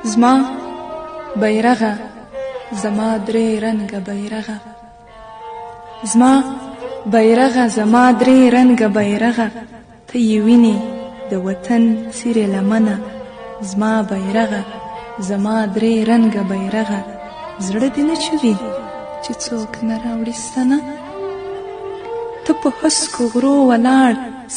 زما بیرغه زما درې رنګه بیرغه زما بیرغه زما درې رنګه بیرغه ته یې وینې د وطن څیرې لمنه زما بیرغه زما درې رنګه بیرغه زړه دې نه چوي چې څوک نه راوړي ستنه ته په هسکو غرو ولاړ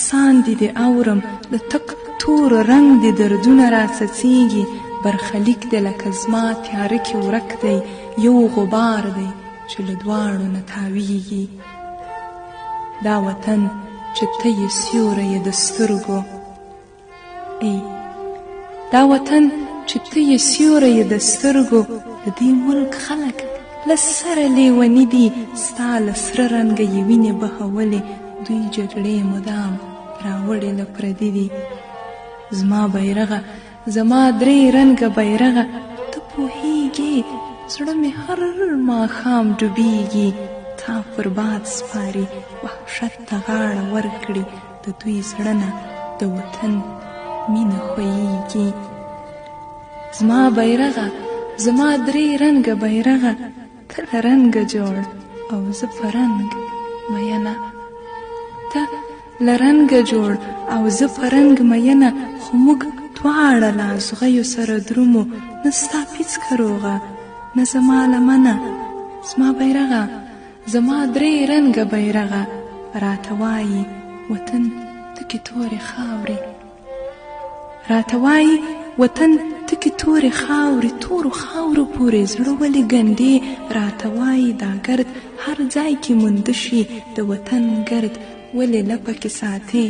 ساندې دې اورم د تک تور رنګ دې دردونه راڅڅېږي برخلیک دې لکه زما تیاره کې ورک دی یو غبار دی چې له دواړو نه تاویږي دا وطن چې ته یې سیوری یې د سترګو ای دا وطن چې ته یې سیوری یې د سترګو د دې ملک خلک له سره لیوني دي ستا له سره رنګه یې وینې بهولې دوی جګړې مدام راوړې له پردي دي زما بیرغه زما درې رنګه بیرغه ته پوهیږې زړه مې هر ماښام ډوبیږي تا پر باد سپاري وحشت ته غاړه ورکړي د دوی زړه نه د وطن مینه خویږي زما بیرغه زما درې رنګه بیرغه ته له رنګه جوړ او زه په رنګ مینه ته له رنګه جوړ او زه په رنګ مینه خو موږ دواړه له ازغیو سره درومو نه ستا پیڅکه روغه نه زما لمنه زما بیرغه زما درې رنګه بیرغه راته وایي وطن تکې تورې خاورې راته وایي وطن تکې تورې خاورې تورو خاورو پورې زړه ولې ګنډې راته وایي دا ګرد هر ځای کې مونده شي د وطن ګرد ولې لپه کې ساتې